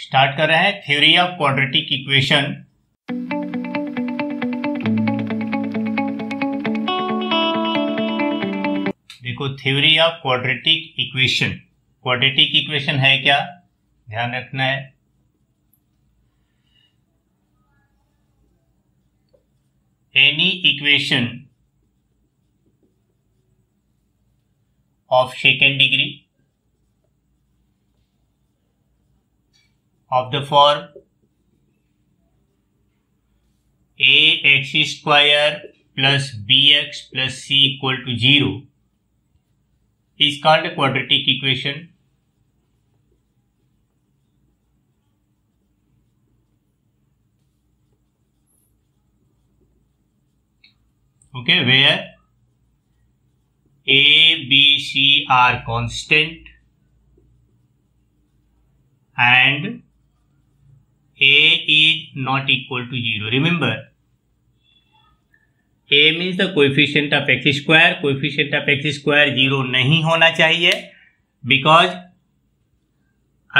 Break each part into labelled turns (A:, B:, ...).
A: Start कर रहे हैं थ्योरी ऑफ क्वाड्रेटिक इक्वेशन। देखो theory of quadratic equation, quadratic equation है क्या, ध्यान रखना है। Any equation of second degree of the form ax square plus bx plus c equal to 0 is called a quadratic equation. Okay, where A, B, C are constant and A is not equal to 0. Remember, A means the coefficient of x square. Coefficient of x square 0 नहीं होना चाहिए, because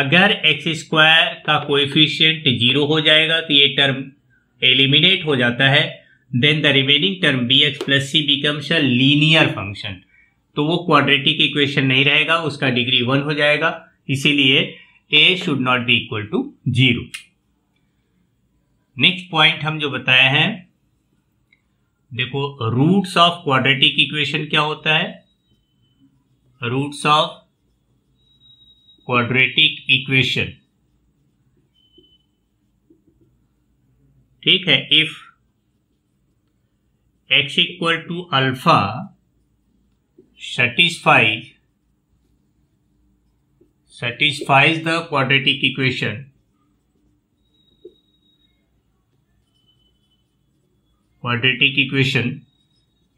A: अगर x square का coefficient 0 हो जाएगा तो ये term eliminate हो जाता है. Then the remaining term bx plus c becomes a linear function. तो वो क्वाड्रेटिक इक्वेशन नहीं रहेगा, उसका डिग्री 1 हो जाएगा, इसीलिए a should not be equal to 0. Next point हम जो बताए हैं, देखो रूट्स ऑफ क्वाड्रेटिक इक्वेशन क्या होता है. रूट्स ऑफ क्वाड्रेटिक इक्वेशन, ठीक है, if x equal to alpha satisfies the quadratic equation,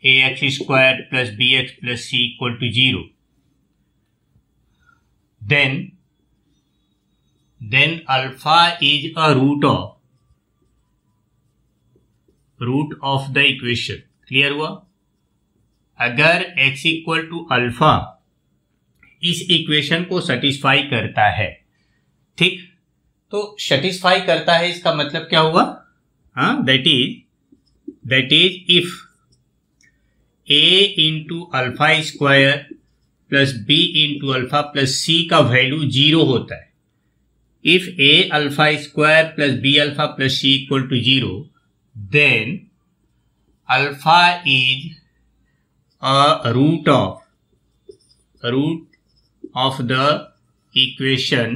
A: ax square plus bx plus c equal to 0, then alpha is a root of the equation. Clear हुआ. अगर x equal to alpha इस equation को satisfy करता है, ठीक, तो satisfy करता है इसका मतलब क्या हुआ, that is if a into alpha square plus b into alpha plus c का वैल्यू 0 होता है. If a alpha square plus b alpha plus c equal to 0, then alpha is a root of the equation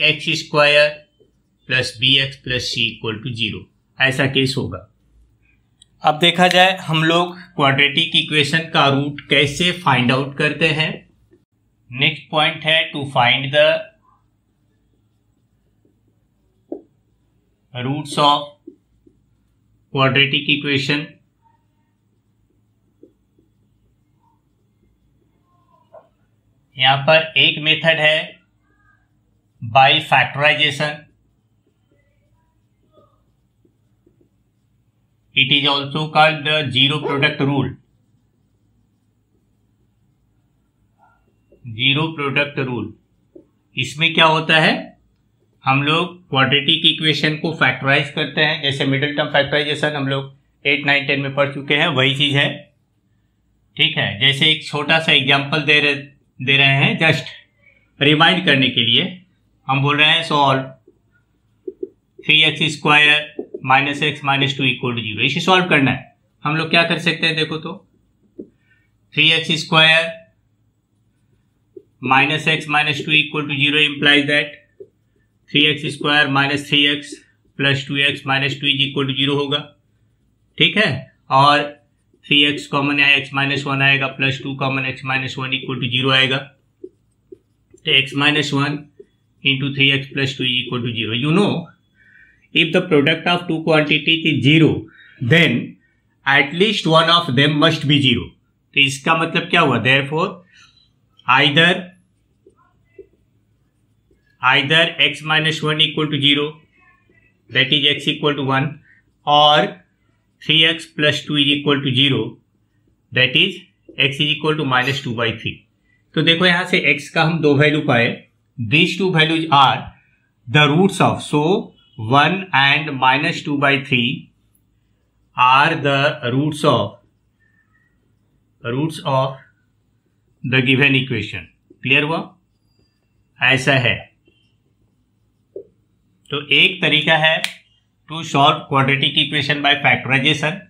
A: ax square plus bx plus c equal to 0. ऐसा case होगा. अब देखा जाए हम लोग क्वाड्रेटिक इक्वेशन का रूट कैसे find out करते हैं. नेक्स्ट पॉइंट है to find the roots of quadratic equation. यहां पर एक मेथड है by factorization. It is also called the zero product rule. Zero product rule, इसमें क्या होता है, हम लोग क्वाड्रेटिक इक्वेशन को फैक्टराइज करते हैं. जैसे मिडिल टर्म फैक्टराइजेशन हम लोग 8, 9, 10 में पढ़ चुके हैं, वही चीज है, ठीक है. जैसे एक छोटा सा एग्जांपल दे रहे हैं जस्ट रिमाइंड करने के लिए. हम बोल रहे हैं solve 3x square minus x minus 2 equal to 0. इसे सॉल्व करना है. हम लोग क्या कर सकते हैं, देखो तो 3x square minus x minus 2 equal to 0 implies that 3x square minus 3x plus 2x minus 2 is equal to 0 होगा, ठीक है. और 3x कॉमन है, x माइनस 1 आएगा, plus 2 common x minus 1 equal to 0 आएगा. तो x minus 1 into 3x plus 2 equal to 0. You know, if the product of two quantities is 0, then at least one of them must be 0. तो इसका मतलब क्या हुआ, therefore either x minus 1 equal to 0, that is x equal to 1, और 3x plus 2 is equal to 0, that is x is equal to -2/3. तो देखो यहाँ से x का हम दो वैल्यू पाए, these two values are the roots of, so 1 and minus 2 by 3 are the roots of the given equation. Clear हुआ? ऐसा है. तो एक तरीका है to solve quadratic equation by factorisation.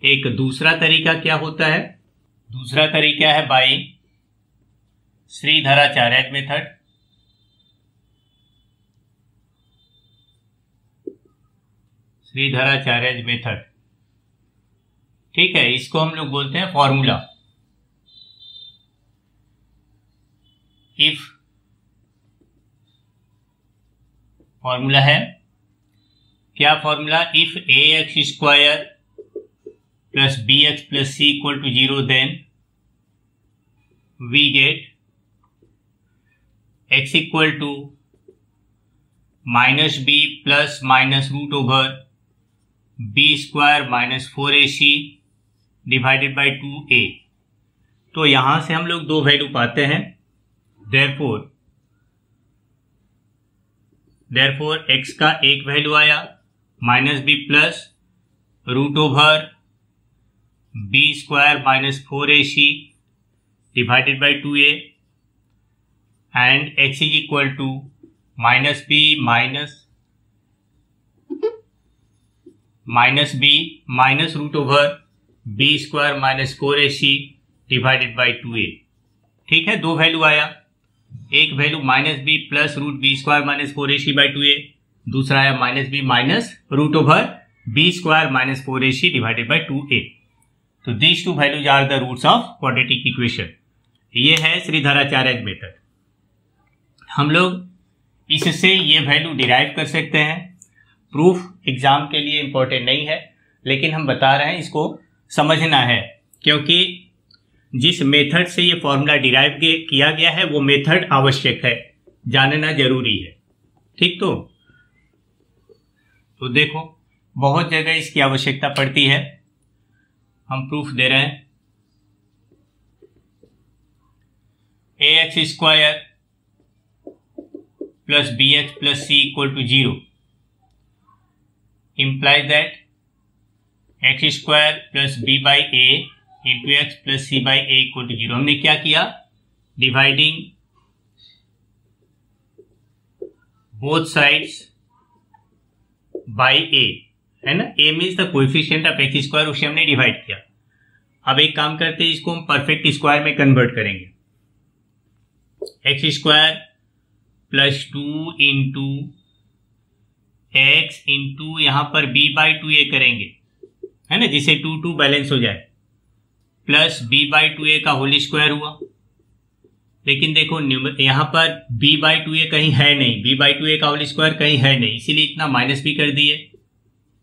A: एक दूसरा तरीका क्या होता है? दूसरा तरीका है by Sridharacharya method. Sridharacharya method, ठीक है. इसको हम लोग बोलते हैं फॉर्मूला. इफ फॉर्मूला है क्या? Formula if a x square plus b x plus c equal to 0 then we get x equal to minus b plus minus root over b square minus 4ac divided by 2a. तो यहां से हम लोग दो value पाते हैं. Therefore x का एक वैल्यू आया minus b plus root over b square minus 4ac divided by 2a and x is equal to minus b minus root over b square minus 4ac divided by 2a. ठीक है, दो value आया. एक वैल्यू minus b plus root b square minus 4ac by 2a, दूसरा आया minus b minus root over b square minus 4ac divided by 2a. तो these two values are the roots of quadratic equation. ये है Shridharacharya method. हम लोग इससे ये value derive कर सकते हैं. प्रूफ एग्जाम के लिए इंपॉर्टेंट नहीं है, लेकिन हम बता रहे हैं इसको समझना है, क्योंकि जिस मेथड से ये फॉर्मूला डिराइव किया गया है वो मेथड आवश्यक है, जानना जरूरी है. ठीक, तो देखो बहुत जगह इसकी आवश्यकता पड़ती है. हम प्रूफ दे रहे हैं. A x square plus b x plus c equal to 0 implies that x square plus b by a into x plus c by a equal to 0. हमने क्या किया? Dividing both sides by a, है ना. A means the coefficient of x square, उसे हमने divide किया. अब एक काम करते हैं, इसको हम परफेक्ट स्क्वायर में कन्वर्ट करेंगे. X square plus 2 into x into यहाँ पर बी बाई 2a करेंगे, है ना, जिसे 2 बैलेंस हो जाए, प्लस बी बाई 2a का होल स्क्वायर हुआ. लेकिन देखो यहाँ पर b बाई 2a कहीं है नहीं, b बाई 2a का होल स्क्वायर कहीं है नहीं, इसीलिए इतना माइनस भी कर दिए.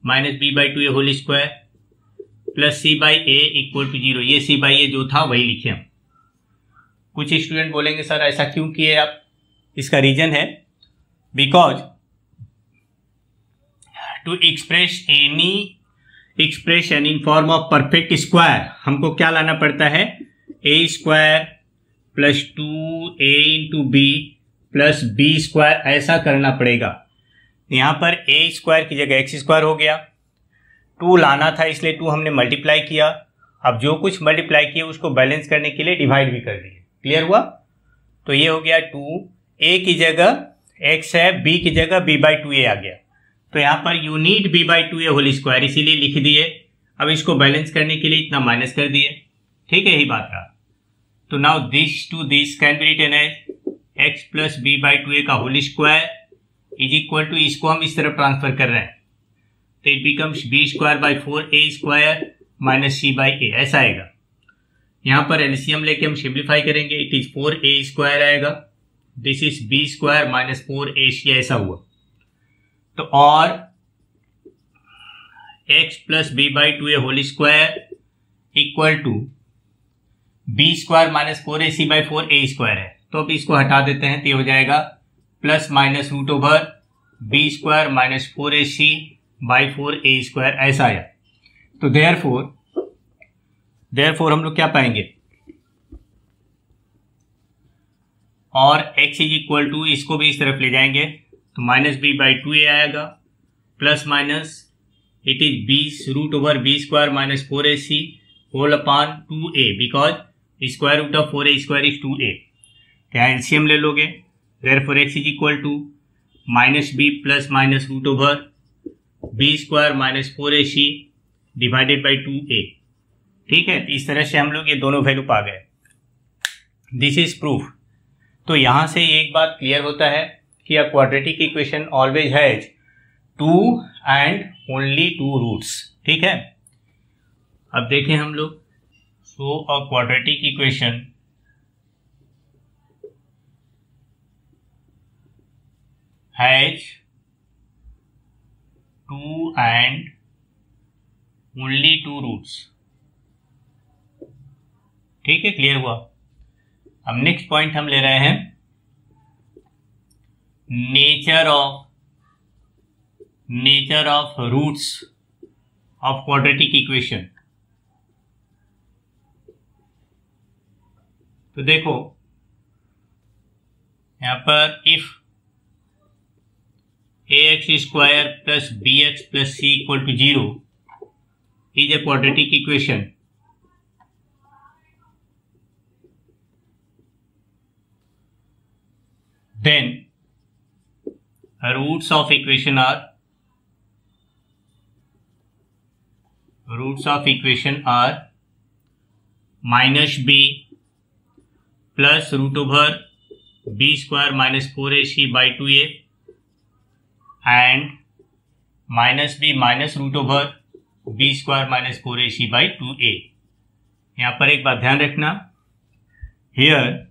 A: Minus b by 2a whole square plus c by a equal to 0. ये सी बाई ए जो था वही लिखे हम. कुछ स्टूडेंट बोलेंगे सर ऐसा क्यों किए आप? इसका रीजन है because to express any expression in form of perfect square हमको क्या लाना पड़ता है? A square plus 2a into b plus b square, ऐसा करना पड़ेगा. यहाँ पर ए स्क्वायर की जगह एक्स स्क्वायर हो गया. 2 लाना था इसलिए 2 हमने मल्टीप्लाई किया. अब जो कुछ मल्टीप्लाई किया उसको बैलेंस करने के लिए डिवाइड भी कर दिए. क्लियर हुआ? तो ये हो गया 2, ए की जगह x है, b की जगह b बाई 2a आ गया. तो यहाँ पर you need b by 2a whole square, इसीलिए लिख दिए. अब इसको बैलेंस करने के लिए इतना माइनस कर दिए. ठीक है, यही बात रहा. तो now this to this can be written as x plus b by 2a का whole square is equal to, इसको हम इस तरफ ट्रांसफर कर रहे हैं, तो it becomes b square by 4a square minus c by a, ऐसा आएगा. यहाँ पर एलसीएम लेके हम सिंप्लीफाई करेंगे, इट इज 4a स्क्वायर आएगा. This is b square minus 4ac, ऐसा हुआ. तो और x plus b by 2a whole square equal to b square minus 4ac by 4a square है. तो अब इसको हटा देते हैं, तो ये हो जाएगा plus minus root over b square minus 4ac by 4a square, ऐसा आया. तो देयरफॉर हम लोग क्या पाएंगे? और x इज इक्वल टू, इसको भी इस तरफ ले जाएंगे तो माइनस बी बाई 2a आएगा, plus minus it is b root over b square minus 4ac whole upon 2a, because square root of 4a square is 2a। यहाँ एलसीएम ले लोगे, therefore x is equal to minus b plus minus root over b square minus 4ac divided by 2a। ठीक है, इस तरह से हम लोग ये दोनों वैल्यू पा गए। This is proof. तो यहाँ से एक बात क्लियर होता है कि a quadratic equation always has 2 and only 2 roots. ठीक है, अब देखें हम लोग, so a quadratic equation has 2 and only 2 roots. ठीक है, क्लियर हुआ। अब नेक्स्ट पॉइंट हम ले रहे हैं nature of roots of quadratic equation. तो देखो यहां पर if ax square plus bx plus c equal to 0 is a quadratic equation, then roots of equation are minus b plus root over b square minus 4ac by 2a and minus b minus root over b square minus 4ac by 2a। यहाँ पर एक बात ध्यान रखना, here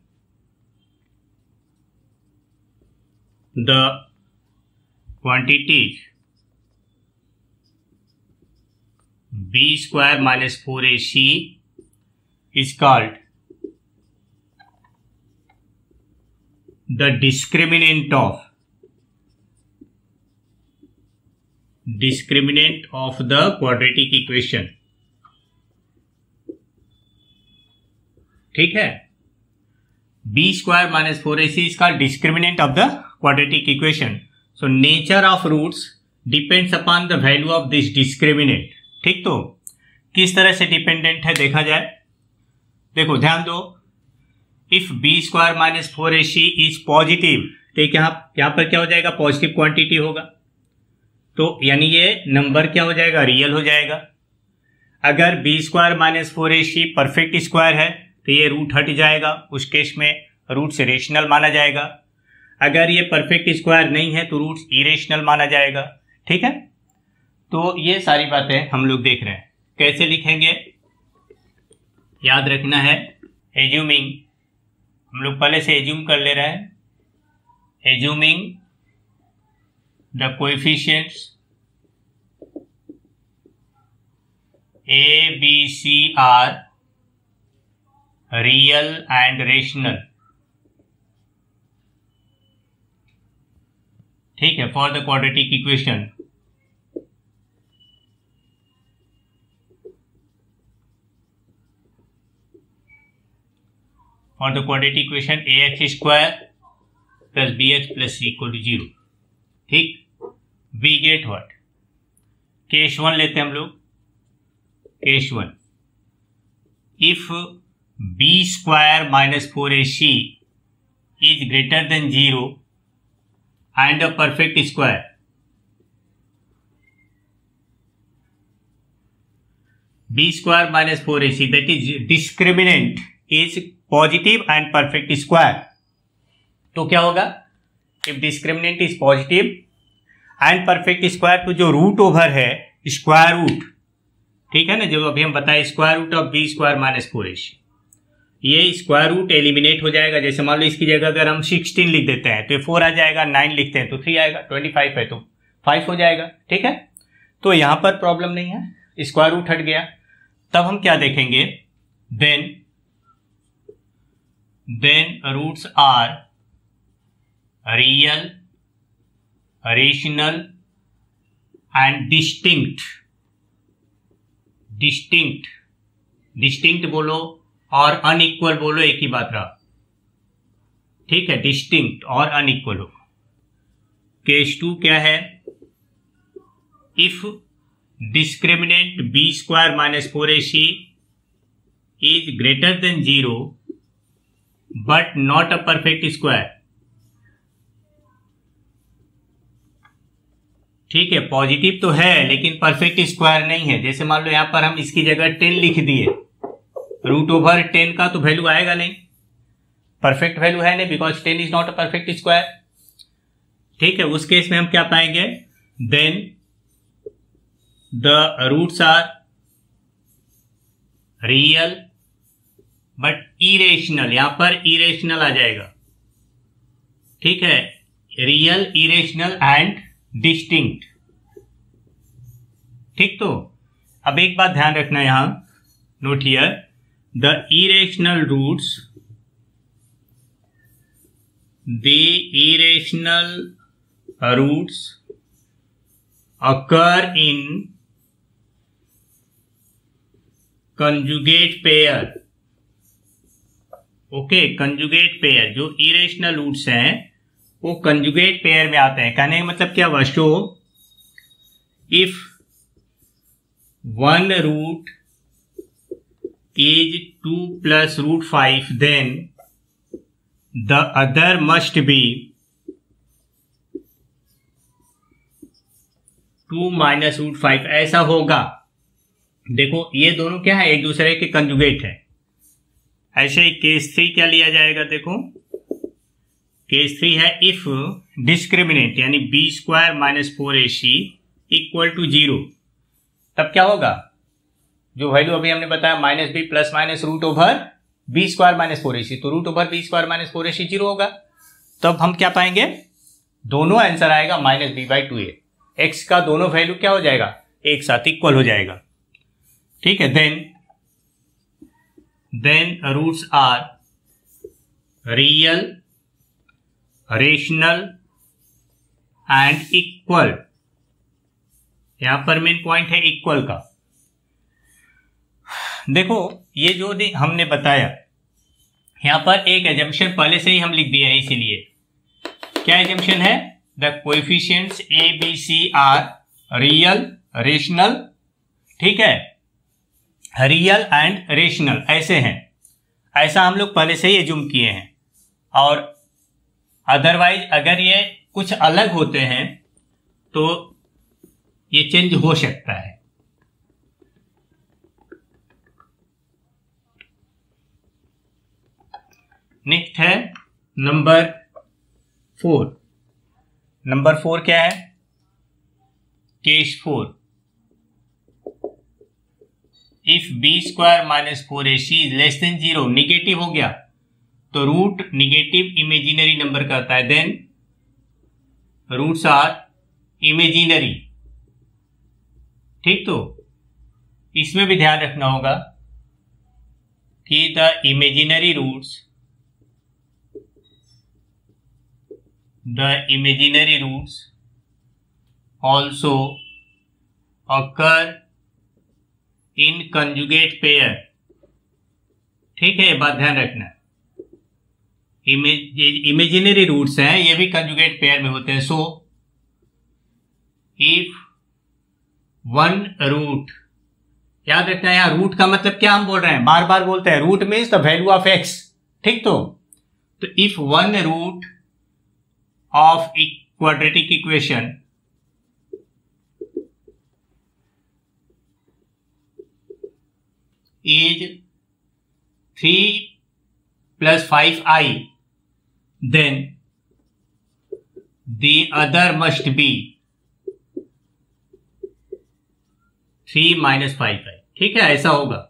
A: the quantities b square minus 4ac is called the discriminant of the quadratic equation। ठीक है, b square minus 4ac is called discriminant of the quadratic equation। So nature of roots depends upon the value of this discriminant। ठीक, तो किस तरह से dependent है देखा जाए। देखो ध्यान दो, if b square minus 4ac is positive, तो यहाँ पर क्या हो जाएगा, पॉजिटिव क्वांटिटी होगा, तो यानी ये नंबर क्या हो जाएगा, रियल हो जाएगा। अगर b square minus 4ac perfect square है तो ये रूट हट जाएगा, उस केस में रूट से रेशनल माना जाएगा। अगर ये परफेक्ट स्क्वायर नहीं है तो रूट इरेशनल माना जाएगा। ठीक है, तो ये सारी बातें हम लोग देख रहे हैं। कैसे लिखेंगे याद रखना है, एज्यूमिंग, हम लोग पहले से एज्यूम कर ले रहे हैं, assuming the coefficients a b c are real and rational। ठीक है, for the quadratic equation ax square plus bx plus c equal to 0। ठीक, वी गेट व्हाट, केस 1 लेते हैं हम लोग। Case 1, if b square minus 4ac is greater than 0 and a perfect square, b square minus 4ac, that is discriminant is positive and perfect square। तो क्या होगा, if discriminant is positive and perfect square, तो जो root over है square root, ठीक है ना, जो अभी हम बताए square root of b square minus 4ac, ये स्क्वायर रूट एलिमिनेट हो जाएगा। जैसे मान लो इसकी जगह अगर हम 16 लिख देते हैं तो ये 4 आ जाएगा, 9 लिखते हैं तो 3 आएगा, 25 है तो 5 हो जाएगा। ठीक है, तो यहां पर प्रॉब्लम नहीं है, स्क्वायर रूट हट गया। तब हम क्या देखेंगे, then roots are real, rational and distinct बोलो और अनइक्वल बोलो, एक ही बात रहा। ठीक है, डिस्टिंक्ट और अनइक्वल हो। केस 2 क्या है? If discriminant b square minus 4ac is greater than 0 but not a perfect square. ठीक है, पॉजिटिव तो है लेकिन परफेक्ट स्क्वायर नहीं है। जैसे मान लो यहां पर हम इसकी जगह 10 लिख दिए, √10 का तो वैल्यू आएगा नहीं, परफेक्ट वैल्यू है नहीं, because 10 is not a perfect square. ठीक है, उस केस में हम क्या पाएंगे? Then the roots are real but irrational, यहां पर इरेशनल आ जाएगा। ठीक है, रियल, इरेशनल एंड डिस्टिंक्ट। ठीक, तो अब एक बात ध्यान रखना यहां, note here, the irrational roots, the irrational roots occur in conjugate pair। Okay, conjugate pair, जो इरेशनल रूट्स हैं वो कंजुगेट पेयर में आते हैं। कहने का मतलब क्या हुआ? So if one root is 2 + √5 then the other must be 2 - √5, ऐसा होगा। देखो ये दोनों क्या है? एक दूसरे के कंजुगेट है। ऐसे ही केस 3 क्या लिया जाएगा? देखो केस 3 है इफ डिस्क्रिमिनेंट यानी b² - 4ac = 0, तब क्या होगा? जो वैल्यू अभी हमने बताया -b ± √b² - 4ac, तो √b² - 4ac 0 होगा। तब हम क्या पाएंगे? दोनों आंसर आएगा -b/2a। x का दोनों वैल्यू क्या हो जाएगा? एक साथ इक्वल हो जाएगा। ठीक है, then roots are real, rational and equal. यहां पर मेन पॉइंट है इक्वल का। देखो ये जो हमने बताया, यहां पर एक एजम्पशन पहले से ही हम लिख दिए हैं, इसीलिए क्या एजम्पशन है? The coefficients a b c are real, rational, ठीक है, रियल एंड रेशनल ऐसे हैं, ऐसा हम लोग पहले से ही एज्यूम किए हैं। और अदरवाइज अगर ये कुछ अलग होते हैं तो ये चेंज हो सकता है। नेक्स्ट है नंबर 4। नंबर 4 क्या है? Case 4, if b² - 4ac is less than 0, negative हो गया तो रूट निगेटिव इमेजिनरी नंबर का आता है, देन रूट्स आर इमेजिनरी। ठीक, तो इसमें भी ध्यान रखना होगा कि the imaginary roots also occur in conjugate pair। ठीक है, ये बात ध्यान रखना। इमेजिनरी रूट्स हैं, ये भी कंजुगेट पेयर में होते हैं। सो इफ वन रूट, याद रखना है यहाँ रूट का मतलब क्या हम बोल रहे हैं, बार बार बोलते हैं, root means the value of x। ठीक, तो if one root of a quadratic equation is 3 + 5i, then the other must be 3 - 5i। ठीक है, ऐसा होगा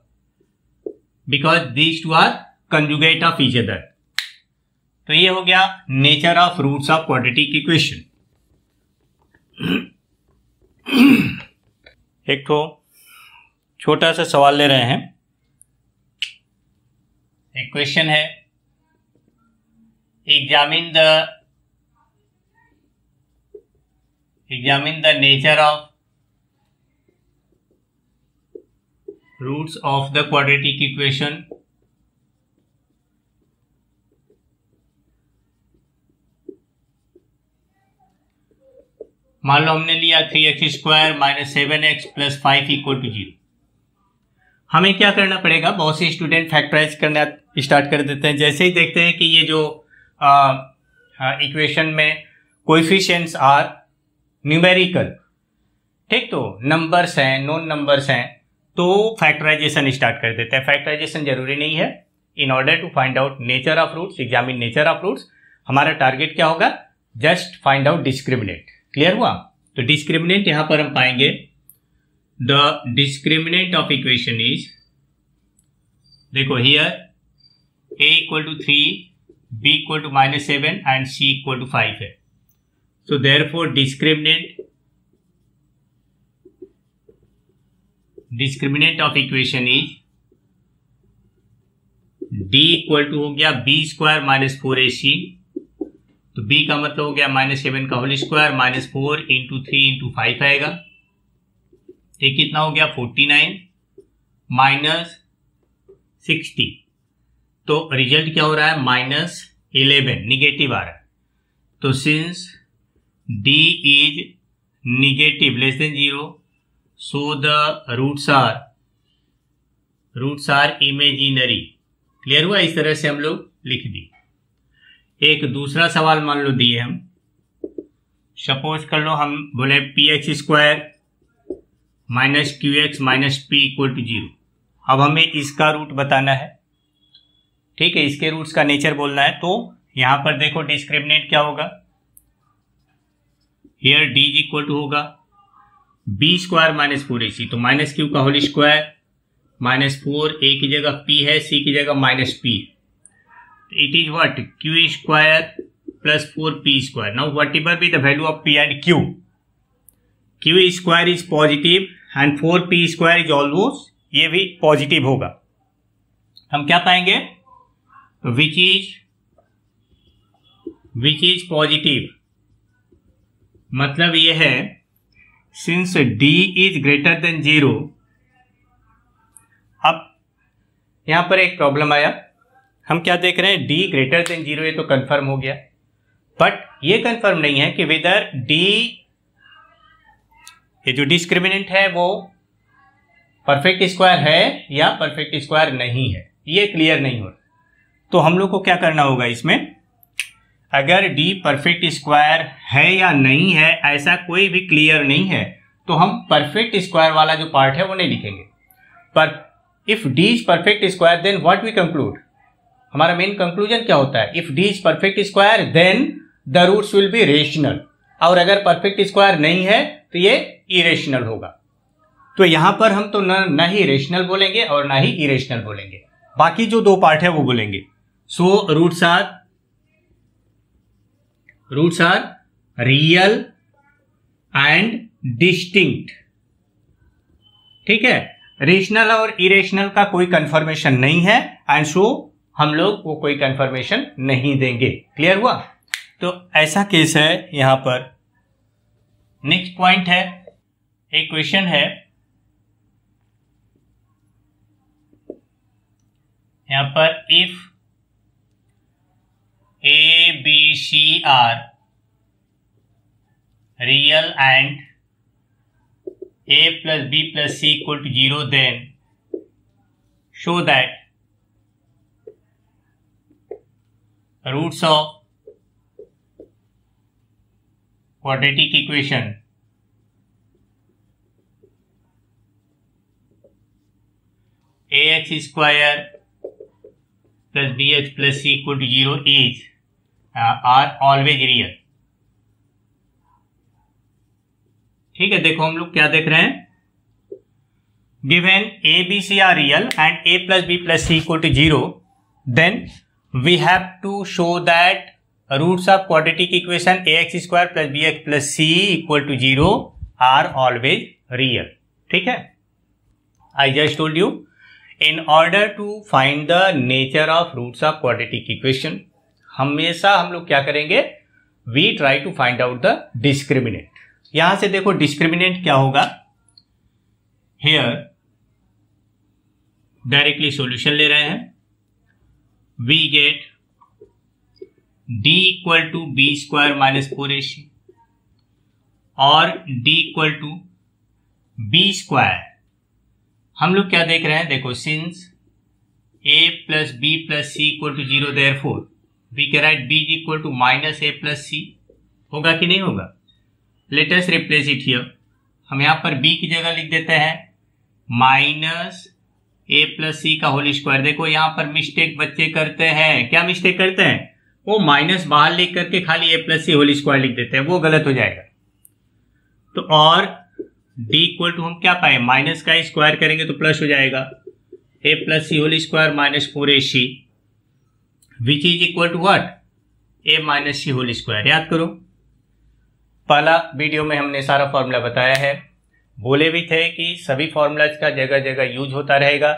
A: because these two are conjugate of each other। तो ये हो गया nature of roots of quadratic equation. एक तो छोटा सा सवाल ले रहे हैं। एक क्वेश्चन है, examine the nature of roots of the quadratic equation मान लो हमने लिया 3x² minus 7x plus 5 equal to 0। हमें क्या करना पड़ेगा, बहुत से स्टूडेंट फैक्टराइज करना स्टार्ट कर देते हैं। जैसे ही देखते हैं कि ये जो इक्वेशन में कोएफिशिएंट्स आर न्यूमेरिकल, ठीक, तो नंबर्स हैं, नॉन नंबर्स हैं, तो फैक्टराइजेशन स्टार्ट कर देते हैं। फैक्टराइजेशन जरूरी नहीं है। In order to find out nature of roots, examine nature of roots, हमारा टारगेट क्या होगा, just find out discriminant. Clear हुआ? तो डिस्क्रिमिनेंट यहां पर हम पाएंगे, the discriminant of equation is, देखो here a equal to 3, b equal to -7 and c equal to 5 है। So therefore discriminant of equation is d equal to हो गया b² माइनस 4ac, तो b का मतलब हो गया -7 का whole square minus 4 into 3 into 5 आएगा। ये कितना हो गया 49 माइनस 60, तो रिजल्ट क्या हो रहा है -11, निगेटिव आ रहा है। तो since d is negative less than 0, so the roots are imaginary. Clear हुआ? इस तरह से हम लोग लिख दी। एक दूसरा सवाल मान लो दिए हम, सपोज कर लो हम बोले px² minus qx minus p equal to 0। अब हमें इसका रूट बताना है, ठीक है, इसके रूट्स का नेचर बोलना है। तो यहां पर देखो डिस्क्रिमिनेंट क्या होगा, हियर d इक्वल टू होगा b² माइनस 4ac, तो माइनस q का होल स्क्वायर माइनस 4, a की जगह p है, c की जगह minus p, it is what q² plus 4p². Now whatever be the value of p and q is positive and 4p² is almost, ये भी positive होगा। हम क्या पाएंगे, which is पॉजिटिव, मतलब ये है since d is greater than 0। अब यहां पर एक प्रॉब्लम आया, हम क्या देख रहे हैं, d ग्रेटर देन 0, ये तो कंफर्म हो गया, बट ये कंफर्म नहीं है कि वेदर d, ये जो डिस्क्रिमिनेंट है वो परफेक्ट स्क्वायर है या परफेक्ट स्क्वायर नहीं है, ये क्लियर नहीं हो रहा। तो हम लोग को क्या करना होगा इसमें, अगर d परफेक्ट स्क्वायर है या नहीं है ऐसा कोई भी क्लियर नहीं है, तो हम परफेक्ट स्क्वायर वाला जो पार्ट है वो नहीं लिखेंगे। पर if d is perfect square then what we conclude, हमारा मेन कंक्लूजन क्या होता है, if d is perfect square then the roots will be rational, और अगर परफेक्ट स्क्वायर नहीं है तो ये इरेशनल होगा। तो यहां पर हम तो न ही रेशनल बोलेंगे और ना ही इरेशनल बोलेंगे, बाकी जो दो पार्ट है वो बोलेंगे। So roots are real and distinct, ठीक है, रेशनल और इरेशनल का कोई कंफर्मेशन नहीं है, एंड सो हम लोग वो कोई कंफर्मेशन नहीं देंगे। क्लियर हुआ? तो ऐसा केस है यहां पर। नेक्स्ट पॉइंट है, एक क्वेश्चन है यहां पर, if a b c are real and a plus b plus c equal to 0, then show that roots of quadratic equation ax square plus bx plus c equal to 0 is are always real। ठीक है, देखो हम लोग क्या देख रहे हैं, given a b c are real and a plus b plus c equal to 0, then we have to show that roots of quadratic equation ax square plus bx plus c equal to 0 are always real। ठीक है, I just told you, in order to find the nature of roots of quadratic equation, हमेशा हम लोग क्या करेंगे, we try to find out the discriminant। यहां से देखो डिस्क्रिमिनेंट क्या होगा, हियर डायरेक्टली सॉल्यूशन ले रहे हैं, we get d equal to b² minus 4ac और d equal to b square. हम लोग क्या देख रहे हैं, देखो since a plus b plus c equal to 0 therefore we can write b equal to minus a plus c. होगा कि नहीं होगा? Let us replace it here. हम यहाँ पर b की जगह लिख देते हैं माइनस ए प्लस सी का होल स्क्वायर। देखो यहाँ पर मिस्टेक बच्चे करते हैं। क्या मिस्टेक करते हैं? वो माइनस बाहर लिख करके खाली ए प्लस सी होल स्क्वायर लिख देते हैं, वो गलत हो जाएगा। तो और d इक्वल टू हम क्या पाए, माइनस का स्क्वायर करेंगे तो प्लस हो जाएगा, a plus c whole square minus 4ac which is equal to what, a minus c whole square. याद करो पहला वीडियो में हमने सारा फॉर्मूला बताया है, बोले भी थे कि सभी फॉर्मूलाज का जगह जगह यूज होता रहेगा।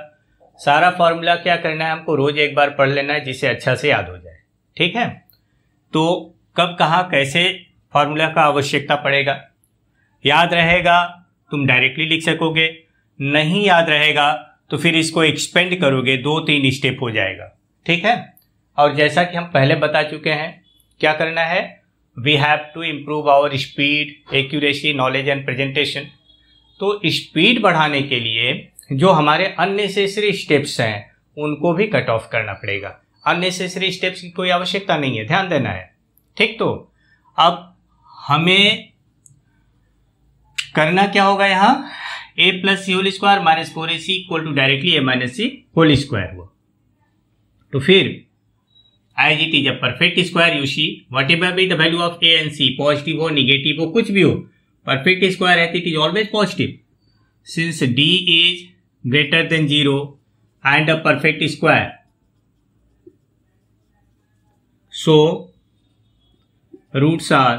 A: सारा फॉर्मूला क्या करना है, हमको रोज एक बार पढ़ लेना है जिससे अच्छा से याद हो जाए। ठीक है, तो कब कहाँ कैसे फॉर्मूला का आवश्यकता पड़ेगा, याद रहेगा तुम डायरेक्टली लिख सकोगे, नहीं याद रहेगा तो फिर इसको एक्सपेंड करोगे, 2-3 स्टेप हो जाएगा। ठीक है, और जैसा कि हम पहले बता चुके हैं क्या करना है, we have to improve our speed, accuracy, knowledge and presentation. तो स्पीड बढ़ाने के लिए जो हमारे अननेसेसरी स्टेप्स हैं उनको भी कट ऑफ करना पड़ेगा। अननेसेसरी स्टेप्स की कोई आवश्यकता नहीं है, ध्यान देना है। ठीक, तो अब हमें करना क्या होगा, यहाँ a plus c whole square minus 4ac equal to directly a minus c whole square हुआ। तो फिर as it is a perfect square you see whatever be the value of a and c, positive हो negative हो कुछ भी हो, perfect square है it is always positive. Since d is greater than 0 and a perfect square, so roots are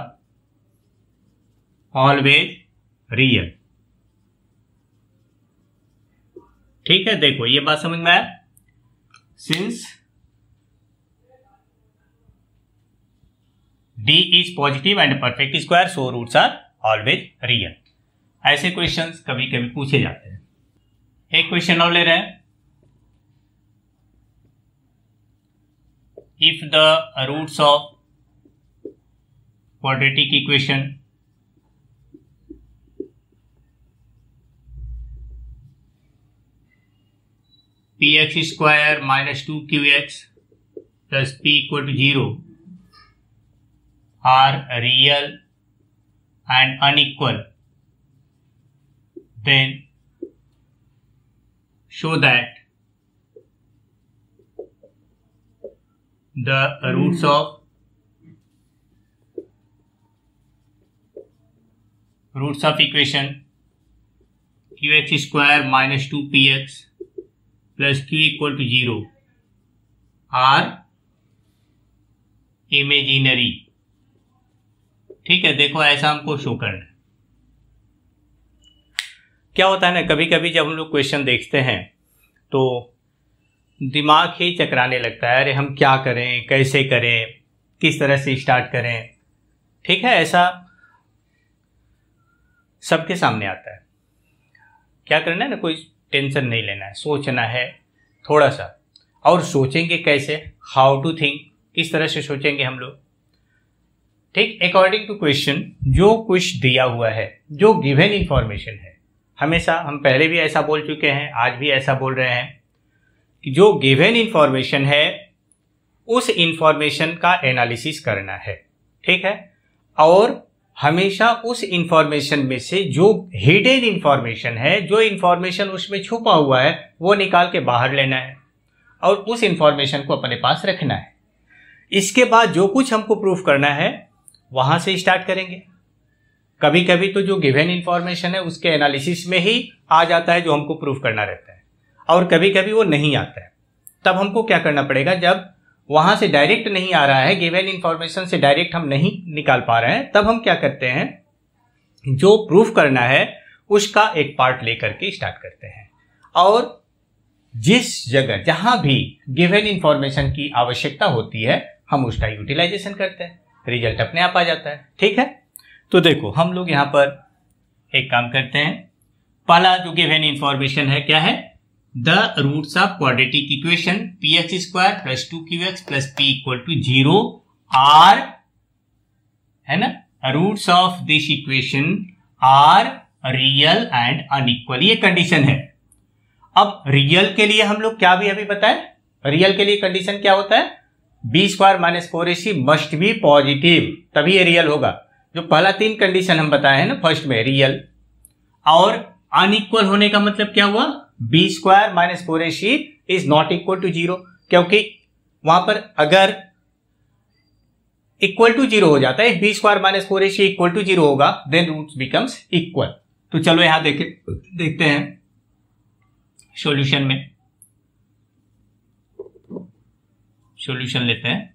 A: always real। ठीक है, देखो ये बात समझ में आया। Since d is positive and perfect square so roots are always real. ऐसे क्वेश्चंस कभी कभी पूछे जाते हैं। एक क्वेश्चन और ले रहे हैं, if the roots of quadratic equation px square minus 2qx plus p equal to 0 are real and unequal, then show that the roots of equation qx square minus 2px plus q equal to 0 are imaginary। ठीक है, देखो ऐसा हमको show करना है। क्या होता है ना, कभी कभी जब हम लोग क्वेश्चन देखते हैं तो दिमाग ही चकराने लगता है, अरे हम क्या करें, कैसे करें, किस तरह से स्टार्ट करें। ठीक है, ऐसा सबके सामने आता है। क्या करना है ना, कोई टेंशन नहीं लेना है, सोचना है थोड़ा सा, और सोचेंगे कैसे, हाउ टू थिंक, किस तरह से सोचेंगे हम लोग। ठीक, अकॉर्डिंग टू क्वेश्चन जो कुछ दिया हुआ है, जो गिवन इंफॉर्मेशन है, हमेशा हम पहले भी ऐसा बोल चुके हैं, आज भी ऐसा बोल रहे हैं कि जो गिवन इंफॉर्मेशन है उस इंफॉर्मेशन का एनालिसिस करना है। ठीक है, और हमेशा उस इंफॉर्मेशन में से जो हिडन इंफॉर्मेशन है, जो इंफॉर्मेशन उसमें छुपा हुआ है, वो निकाल के बाहर लेना है और उस इंफॉर्मेशन को अपने पास रखना है। इसके बाद जो कुछ हमको प्रूफ करना है वहां से स्टार्ट करेंगे। कभी कभी तो जो गिवन इंफॉर्मेशन है उसके एनालिसिस में ही आ जाता है जो हमको प्रूफ करना रहता है, और कभी कभी वो नहीं आता है। तब हमको क्या करना पड़ेगा, जब वहां से डायरेक्ट नहीं आ रहा है, गिवन इंफॉर्मेशन से डायरेक्ट हम नहीं निकाल पा रहे हैं, तब हम क्या करते हैं, जो प्रूफ करना है उसका एक पार्ट लेकर के स्टार्ट करते हैं, और जिस जगह जहां भी गिवन इंफॉर्मेशन की आवश्यकता होती है हम उसका यूटिलाइजेशन करते हैं, रिजल्ट अपने आप आ जाता है। ठीक है, तो देखो हम लोग यहां पर एक काम करते हैं। पहला जो गिवन इंफॉर्मेशन है क्या है, the roots of quadratic equation px square plus 2qx plus p equal to 0 are, है ना, roots of this equation are real and unequal, ये कंडीशन है। अब रियल के लिए हम लोग क्या भी अभी बताए, रियल के लिए कंडीशन क्या होता है, b square minus 4ac must be positive, तभी ये रियल होगा। जो पहला 3 कंडीशन हम बताए हैं ना फर्स्ट में, रियल और अनइक्वल होने का मतलब क्या हुआ, b square minus 4ac is not equal to 0, क्योंकि वहां पर अगर इक्वल टू 0 हो जाता है, b square minus 4ac equal to 0 होगा, देन रूट्स बिकम्स इक्वल। तो चलो यहां देखते हैं सॉल्यूशन में, सॉल्यूशन लेते हैं।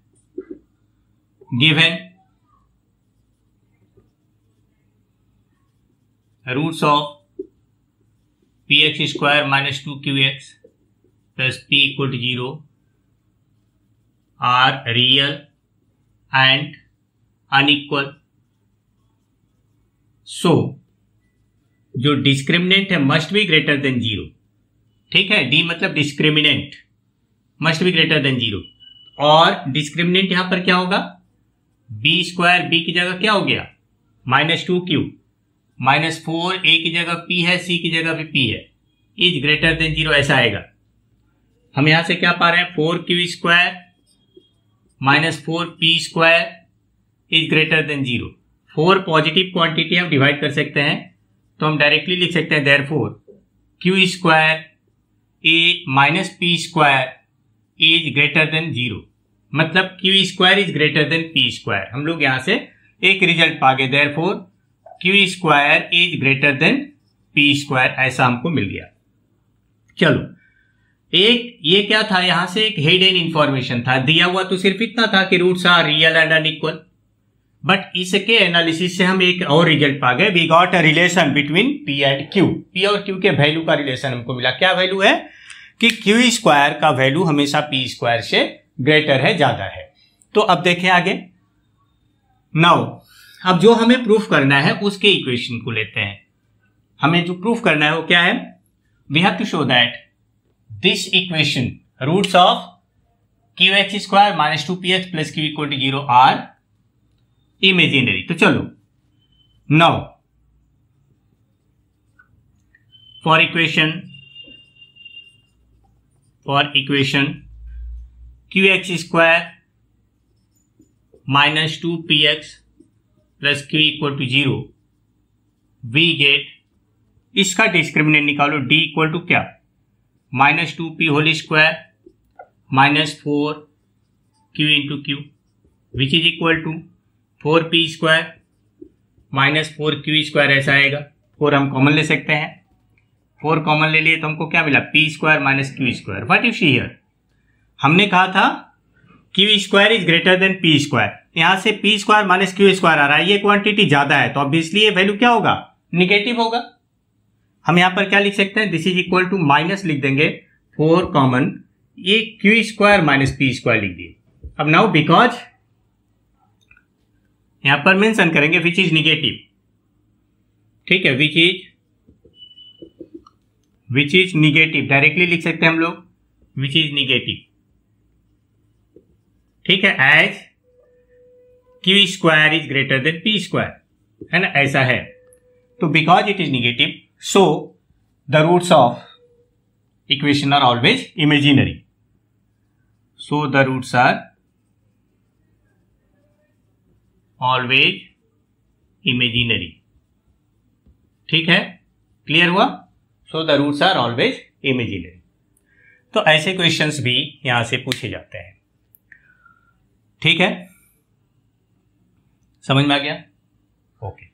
A: Given roots of px square minus 2qx plus p equal to 0 are real and unequal. So जो डिस्क्रिमिनेंट है मस्ट बी ग्रेटर देन 0, ठीक है, डी मतलब discriminant must be greater than 0, और डिस्क्रिमिनेंट यहां पर क्या होगा, बी स्क्वायर, बी की जगह क्या हो गया माइनस 2q, माइनस 4 a की जगह p है, c की जगह भी p है, इज ग्रेटर देन 0, ऐसा आएगा। हम यहां से क्या पा रहे हैं, 4q square minus 4p square is greater than 0। 4 positive quantity हम डिवाइड कर सकते हैं, तो हम डायरेक्टली लिख सकते हैं therefore q square a minus p square is greater than 0, मतलब q square is greater than p square. हम लोग यहां से एक रिजल्ट पा गए, therefore q square is greater than p square, ऐसा हमको मिल गया। चलो एक ये क्या था, यहां से एक हिडन इंफॉर्मेशन था, दिया हुआ तो सिर्फ इतना था कि roots are real and unequal, but इसके एनालिसिस से हम एक और रिजल्ट पा गए, we got a relation between p and q, p और q के वैल्यू का रिलेशन हमको मिला। क्या वैल्यू है कि q स्क्वायर का वैल्यू हमेशा p स्क्वायर से ग्रेटर है, ज्यादा है। तो अब देखें आगे, नाउ अब जो हमें प्रूफ करना है उसके इक्वेशन को लेते हैं। हमें जो प्रूफ करना है वो क्या है, we have to show that this equation roots of qx square minus 2px plus q equal to 0 are imaginary. तो चलो now for equation qx square minus 2px plus q equal to 0 we get, इसका discriminant निकालो, d equal to क्या, minus 2p whole square minus 4q into q which is equal to 4p square minus 4q square, ऐसा आएगा। 4 हम common ले सकते हैं, 4 common ले लिए तो हमको क्या मिला, p square minus q square. What you see here, हमने कहा था q square is greater than p square, यहां से p square minus q square आ रहा है, ये क्वांटिटी ज्यादा है, तो ऑब्वियसली ये वैल्यू क्या होगा, निगेटिव होगा। हम यहां पर क्या लिख सकते हैं, this is equal to minus लिख देंगे 4 कॉमन, ये q square minus p square लिख दिए। अब नाउ बिकॉज यहां पर मेंशन करेंगे विच इज निगेटिव, ठीक है, विच इज निगेटिव, डायरेक्टली लिख सकते हैं हम लोग विच इज निगेटिव, ठीक है, as q square is greater than p square, है ना, ऐसा है। तो because it is negative, so the roots of equation are always imaginary, so the roots are always imaginary, ठीक है, क्लियर हुआ, so the roots are always imaginary। तो ऐसे क्वेश्चंस भी यहां से पूछे जाते हैं, ठीक है, समझ में आ गया, ओके।